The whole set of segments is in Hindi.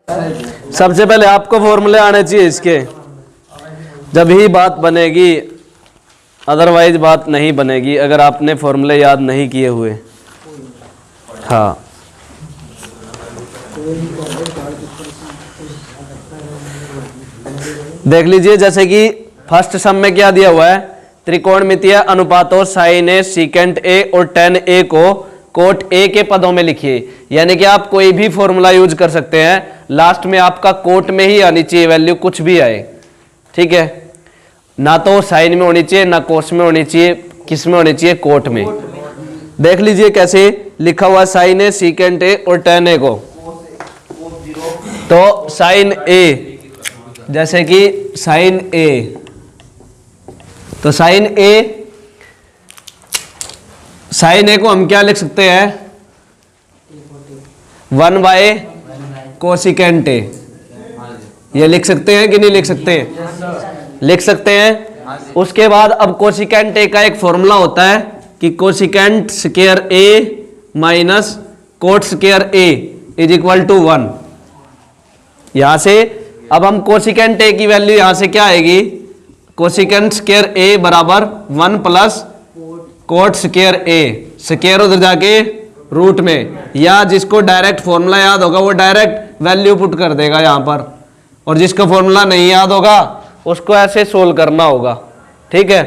सबसे पहले आपको फॉर्मूले आने चाहिए इसके, जब ही बात बनेगी, अदरवाइज बात नहीं बनेगी अगर आपने फॉर्मूले याद नहीं किए हुए। हाँ, देख लीजिए, जैसे कि फर्स्ट सम में क्या दिया हुआ है, त्रिकोणमितीय अनुपातों साइन ए सीकेंट ए और टेन ए को कोट ए के पदों में लिखिए। यानी कि आप कोई भी फॉर्मूला यूज कर सकते हैं, लास्ट में आपका कोट में ही आनी चाहिए वैल्यू, कुछ भी आए, ठीक है। ना तो साइन में होनी चाहिए, ना कोस में होनी चाहिए, किस में होनी चाहिए, कोट में। देख लीजिए कैसे लिखा हुआ, साइन ए सीकेंट ए और टेन ए को। तो साइन ए, जैसे कि साइन ए, तो साइन ए को हम क्या लिख सकते हैं, 1 बाय कोसिकेंट ए। ये लिख सकते हैं कि नहीं लिख सकते हैं? लिख सकते हैं। उसके बाद अब कोसिकेंट ए का एक फॉर्मूला होता है कि cosecant square A minus cot square A is equal to 1। यहां से अब हम कोसिकेंट ए की वैल्यू यहां से क्या आएगी, कोसिकेंट स्क्वायर ए बराबर 1 प्लस कोट स्क्वायर ए, स्क्वायर उधर जाके रूट में, या जिसको डायरेक्ट फॉर्मूला याद होगा वो डायरेक्ट वैल्यू पुट कर देगा यहां पर, और जिसको फॉर्मूला नहीं याद होगा उसको ऐसे सोल्व करना होगा, ठीक है।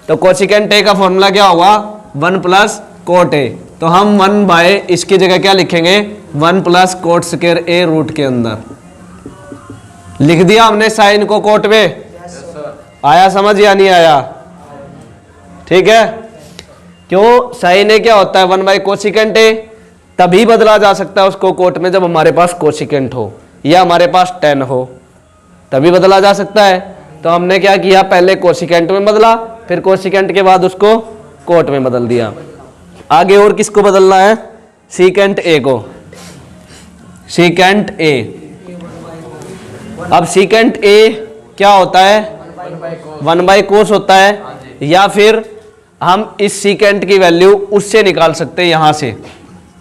तो कोसिकेंट ए का फॉर्मूला क्या होगा, 1 प्लस कोट ए। तो हम 1 बाय इसकी जगह क्या लिखेंगे, 1 प्लस कोट स्क्वायर ए रूट के अंदर लिख दिया हमने साइन को कोट में। आया समझ या नहीं आया? ठीक है। क्यों, साइन ए क्या होता है, 1 बाय कोसिकेंट ए। तभी बदला जा सकता है उसको कोट में जब हमारे पास कोसिकेंट हो या हमारे पास टेन हो, तभी बदला जा सकता है। तो हमने क्या किया, पहले कोसिकेंट में बदला, फिर कोसिकेंट के बाद उसको कोट में बदल दिया। आगे और किसको बदलना है, सीकेंट ए को, सीकेंट ए। अब सीकेंट ए क्या होता है, 1 बाय कोस होता है, या फिर हम इस सीकेंट की वैल्यू उससे निकाल सकते हैं यहां से,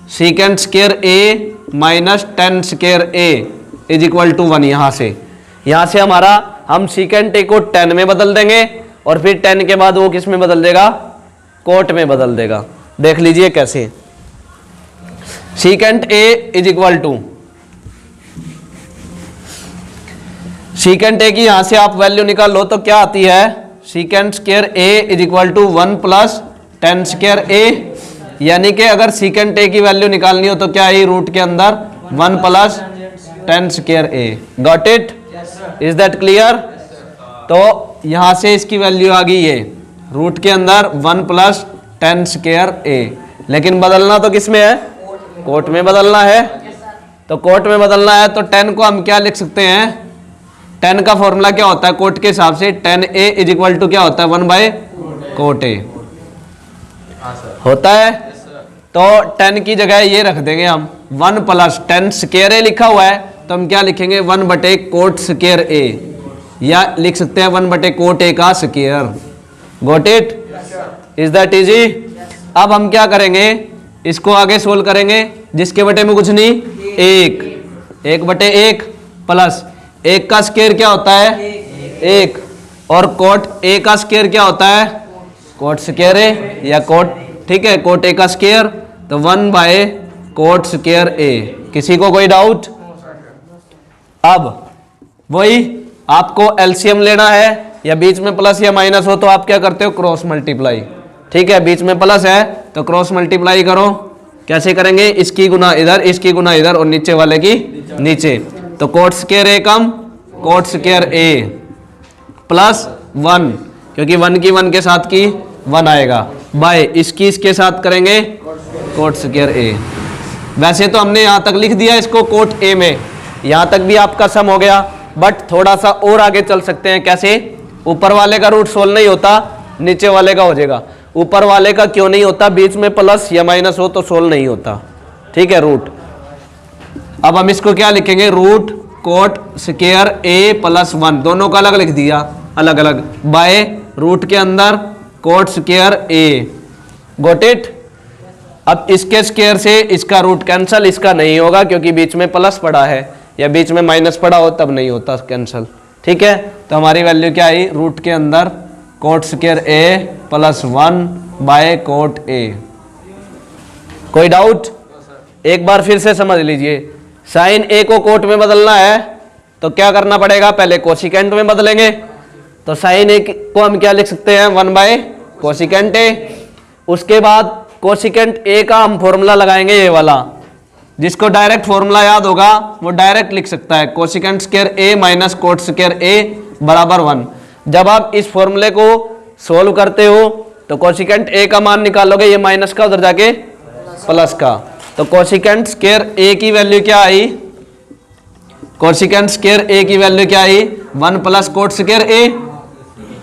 secant square A minus tan square A is equal to 1। यहां से हमारा, हम सीकेंट ए को 10 में बदल देंगे और फिर 10 के बाद वो किस में बदल देगा, कोट में बदल देगा। देख लीजिए कैसे, secant A is equal to, secant A की यहां से आप वैल्यू निकाल लो तो क्या आती है, secant square A is equal to 1 plus tan square A. यानी कि अगर सीकेंट ए की वैल्यू निकालनी हो तो क्या है, रूट के अंदर 1 plus tan square A. Got it? Is that clear? तो यहां से इसकी वैल्यू आ गई है रूट के अंदर 1 प्लस टेन स्क्वायर ए। लेकिन बदलना तो किस में है, कोट में बदलना है। तो कोट में बदलना है तो 10 को हम क्या लिख सकते हैं, 10 का फॉर्मूला क्या होता है कोट के हिसाब से, 10a इज इक्वल टू क्या होता है, 1 बाय कोट ए होता है। तो 10 की जगह ये रख देंगे हम, 1 प्लस टेन स्क्वायर ए लिखा हुआ है तो हम क्या लिखेंगे, 1 बटे कोट स्क्वायर ए, या लिख सकते हैं 1 बटे कोट ए का square. Got it? Is that easy? अब हम क्या करेंगे, इसको आगे सोल्व करेंगे, जिसके बटे में कुछ नहीं, 1 बटे 1 प्लस 1 का स्क्वायर क्या होता है, 1, और कोट ए का स्क्वायर क्या होता है, कोट स्क्वायर ए या कोट, ठीक है, कोट ए का स्क्वायर। तो 1 बाय कोट स्क्वायर ए। किसी को कोई डाउट? अब वही आपको एलसीएम लेना है, या बीच में प्लस या माइनस हो तो आप क्या करते हो, क्रॉस मल्टीप्लाई, ठीक है। बीच में प्लस है तो क्रॉस मल्टीप्लाई करो। कैसे करेंगे, इसकी गुना इधर, इसकी गुना इधर, और नीचे वाले की नीचे। तो coat square A come coat square A plus 1, क्योंकि 1 की 1 के साथ की 1 आएगा, बाय इसकी इसके साथ करेंगे कोट स्क्वायर ए। वैसे तो हमने यहां तक लिख दिया इसको कोट ए में, यहां तक भी आपका सम हो गया, बट थोड़ा सा और आगे चल सकते हैं। कैसे, ऊपर वाले का रूट सोल्व नहीं होता, नीचे वाले का हो जाएगा। ऊपर वाले का क्यों नहीं होता, बीच में प्लस या माइनस हो तो सोल्व नहीं होता, ठीक है, रूट। अब हम इसको क्या लिखेंगे, root coat square A plus 1, दोनों का अलग लिख दिया, अलग अलग, बाय रूट के अंदर cot square A. Got it? अब इसके स्क्वायर से इसका रूट कैंसल, इसका नहीं होगा क्योंकि बीच में प्लस पड़ा है, या बीच में माइनस पड़ा हो तब नहीं होता कैंसिल। ठीक है, तो हमारी वैल्यू क्या आई, रूट के अंदर cot square A plus 1 by cot A. कोई डाउट? एक बार फिर से समझ लीजिए, साइन ए को कोट में बदलना है तो क्या करना पड़ेगा, पहले कोसिकेंट में बदलेंगे। तो साइन ए को हम क्या लिख सकते हैं, 1 बाय कोसिकेंट ए। उसके बाद कोसिकेंट ए का हम फॉर्मूला लगाएंगे, ये वाला, जिसको डायरेक्ट फॉर्मूला याद होगा वो डायरेक्ट लिख सकता है, cosecant square A minus cot square ए बराबर 1। जब आप इस फॉर्मूले को सोल्व करते हो तो कोसिकेंट ए का मान निकालोगे, ये माइनस का उधर जाके प्लस का, तो कोसिकेंट स्क्वायर ए की वैल्यू क्या आई, कोसिकेंट स्क्वायर ए की वैल्यू क्या आई, 1 प्लस कोट स्क्वायर ए।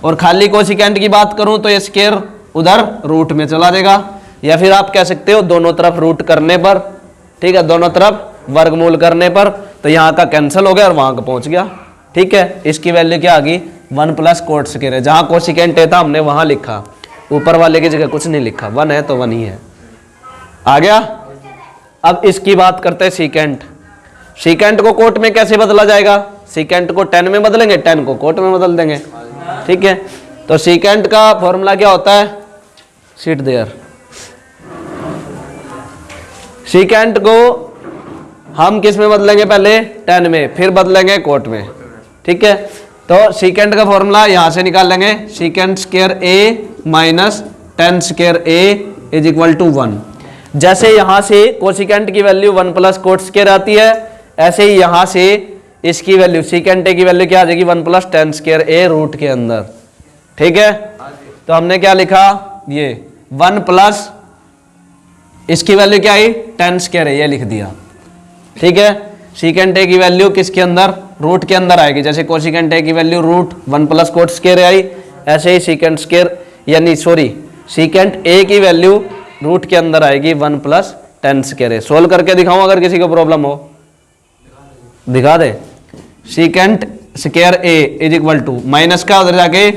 और खाली कोसिकेंट की बात करूं तो ये स्क्वायर उधर रूट में चला जाएगा, या फिर आप कह सकते हो दोनों तरफ रूट करने पर, ठीक है, दोनों तरफ वर्गमूल करने पर, तो यहाँ का कैंसिल हो गया और वहां का पहुंच गया। ठीक है, इसकी वैल्यू क्या आ गई, 1 प्लस कोट स्क्वायर है, जहां कोसिकेंट ए था हमने वहां लिखा, ऊपर वाले की जगह कुछ नहीं लिखा, 1 है तो 1 ही है, आ गया। अब इसकी बात करते हैं सीकेंट। सीकेंट को कोट में कैसे बदला जाएगा, सीकेंट को 10 में बदलेंगे, 10 को कोट में बदल देंगे। ठीक है, तो सीकेंट का फॉर्मूला क्या होता है, सिट देयर। सीकेंट को हम किस में बदलेंगे, पहले 10 में, फिर बदलेंगे कोट में। ठीक है, तो सीकेंट का फॉर्मूला यहां से निकाल लेंगे, secant square A minus 10 square A is equal to 1। जैसे यहां से कोसिकेंट की वैल्यू 1 प्लस कोट स्क्वायर आती है, ऐसे ही यहां से इसकी वैल्यू सीकेंट ए की वैल्यू क्या आ जाएगी, 1 प्लस 10 स्क्वायर ए रूट के अंदर। ठीक है, तो हमने क्या लिखा, ये 1 प्लस इसकी वैल्यू क्या आई, 10 स्क्वायर ए, ये लिख दिया। ठीक है, सीकेंट ए की वैल्यू किसके अंदर, रूट के अंदर आएगी। जैसे कोसिकेंट ए की value root 1 plus cot square A, ऐसे ही सीकेंट स्क्वायर यानी सीकेंट ए की वैल्यू रूट के अंदर आएगी 1 प्लस 10 स्क्वायर ए। सोल्व करके दिखाऊं अगर किसी को प्रॉब्लम हो, दिखा दे। Secant square A is equal to minus का उधर जाके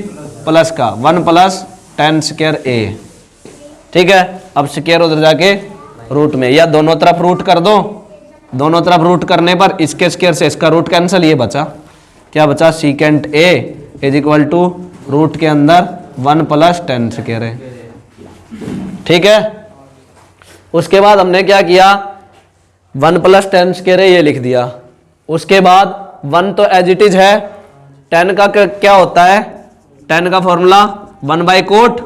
प्लस का 1 प्लस 10 स्क्वायर ए। ठीक है, अब स्क्वायर उधर जाके रूट में, या दोनों तरफ रूट कर दो, दोनों तरफ रूट करने पर इसके स्क्वायर से इसका रूट कैंसिल, ये बचा, क्या बचा, secant A is equal to root के अंदर 1 प्लस 10 स्क्वायर ए। ठीक है, उसके बाद हमने क्या किया, 1 प्लस 10 स्क्वायर ए ये लिख दिया। उसके बाद 1 तो एज इट इज है, 10 का क्या होता है, 10 का फॉर्मूला 1 बाय कोट,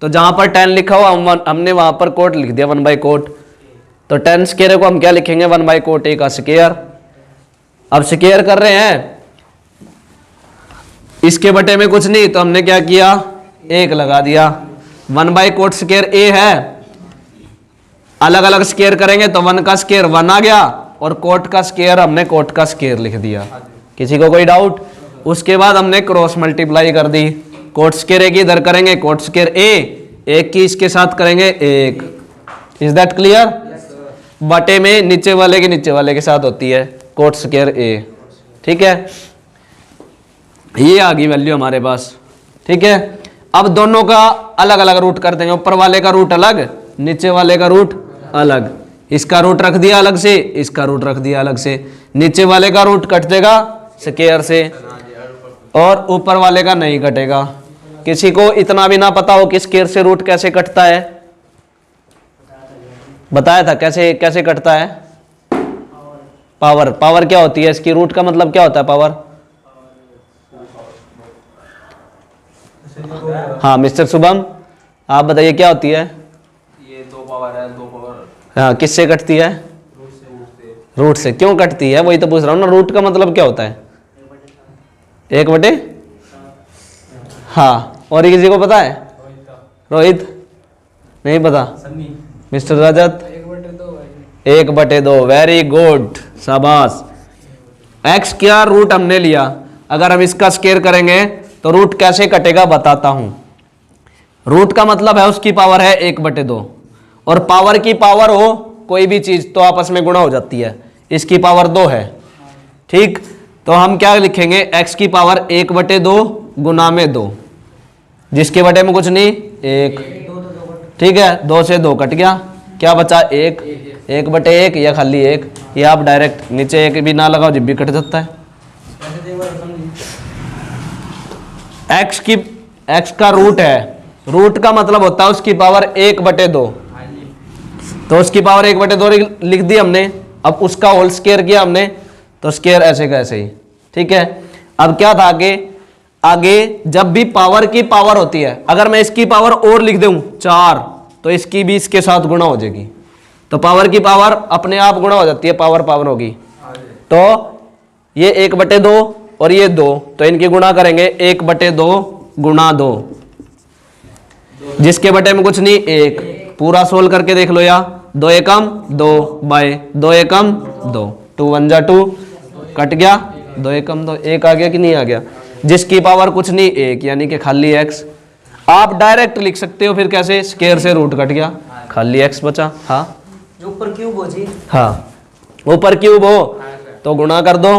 तो जहां पर 10 लिखा हुआ हमने वहां पर कोट लिख दिया 1 बाय कोट। तो 10 स्क्वायर को हम क्या लिखेंगे, 1 बाय कोट ए का स्क्वायर। अब स्क्वायर कर रहे हैं, इसके बटे में कुछ नहीं, तो हमने क्या किया, 1 लगा दिया। 1 बाय कोट स्क्वायर ए है, अलग अलग स्क्वायर करेंगे तो 1 का स्क्वायर 1 आ गया, और कोट का स्क्वायर हमने कोट का स्क्वायर लिख दिया। किसी को कोई डाउट? उसके बाद हमने क्रॉस मल्टीप्लाई कर दी, कोट स्क्वायर ए की इधर करेंगे कोट स्क्वायर ए, एक की इसके साथ करेंगे 1। Is that clear? बटे में नीचे वाले के साथ होती है कोट स्क्वायर ए। ठीक है, ये आ गई वैल्यू हमारे पास। ठीक है, अब दोनों का अलग अलग रूट कर देंगे, ऊपर वाले का रूट अलग, नीचे वाले का रूट अलग। इसका रूट रख दिया अलग से, इसका रूट रख दिया अलग से, नीचे वाले का रूट कट देगा स्क्वायर से, और ऊपर वाले का नहीं कटेगा। किसी को इतना भी ना पता हो कि स्क्वायर से रूट कैसे कटता है, बताया था कैसे कैसे कटता है। पावर, पावर क्या होती है इसकी, रूट का मतलब क्या होता है पावर? हाँ मिस्टर शुभम, आप बताइए क्या होती है? ये 2 पावर है, 2 पावर। हाँ, किससे कटती है? रूट से। क्यों कटती है, वही तो पूछ रहा हूँ ना। रूट का मतलब क्या होता है? 1 बटे, हाँ। और किसी को पता है? रोहित नहीं पता? मिस्टर रजत? 1/2। वेरी गुड, शाबाश। एक्स क्या रूट हमने लिया, अगर हम इसका स्क्वायर करेंगे तो रूट कैसे कटेगा बताता हूं। रूट का मतलब है उसकी पावर है 1/2, और पावर की पावर हो कोई भी चीज तो आपस में गुणा हो जाती है। इसकी पावर 2 है, ठीक। तो हम क्या लिखेंगे, x की पावर 1/2 गुना में 2, जिसके बटे में कुछ नहीं 1, ठीक है। 2 से 2 कट गया, क्या बचा 1, 1/1 या खाली 1, ये आप डायरेक्ट नीचे एक भी ना लगाओ जब भी कट जाता है। एक्स का रूट है, रूट का मतलब होता है उसकी पावर 1/2, तो उसकी पावर 1/2 लिख दी हमने। अब उसका होल स्क्वायर किया हमने, तो स्क्वायर ऐसे का ऐसे ही, ठीक है। अब क्या था आगे जब भी पावर की पावर होती है, अगर मैं इसकी पावर और लिख दूं 4, तो इसकी भी इसके साथ गुणा हो जाएगी, तो पावर की पावर अपने आप गुणा हो जाती है, पावर पावर होगी। तो ये 1/2 और ये 2, तो इनकी गुणा करेंगे 1/2 गुणा 2, जिसके बटे में कुछ नहीं 1। पूरा सोल्व करके देख लो या 2 एकम 2 बाय 2 एकम 2, 2 1 जा 2, कट गया 2 एकम 2, 1 आ गया कि नहीं आ गया, जिसकी पावर कुछ नहीं 1, यानी कि खाली x। आप डायरेक्ट लिख सकते हो फिर कैसे, स्क्वायर से रूट कट गया, खाली x बचा। हाँ ऊपर क्यूब हो जी। हाँ ऊपर क्यूब हो तो गुणा कर दो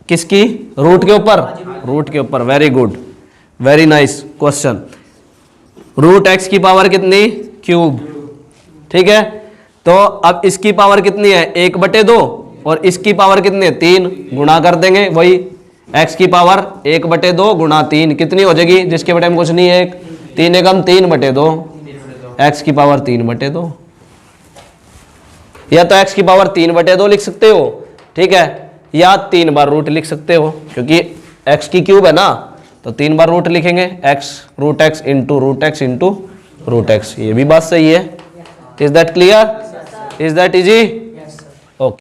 किसकी, रूट के ऊपर, रूट के ऊपर। Very good, very nice question. Root x की पावर कितनी, क्यूब, ठीक है। तो अब इसकी पावर कितनी है 1/2 और इसकी पावर कितनी है 3, गुणा कर देंगे, वही x की पावर 1/2 गुणा 3 कितनी हो जाएगी, जिसके बटे में कुछ नहीं है 1, 3 एकम 3/2, x की पावर 3/2, या तो x की पावर 3/2 लिख सकते हो, ठीक है, या 3 बार रूट लिख सकते हो, क्योंकि x की क्यूब है ना, तो 3 बार रूट लिखेंगे, x root x into root x into root x। ये भी बात सही है। Is that clear, is that easy?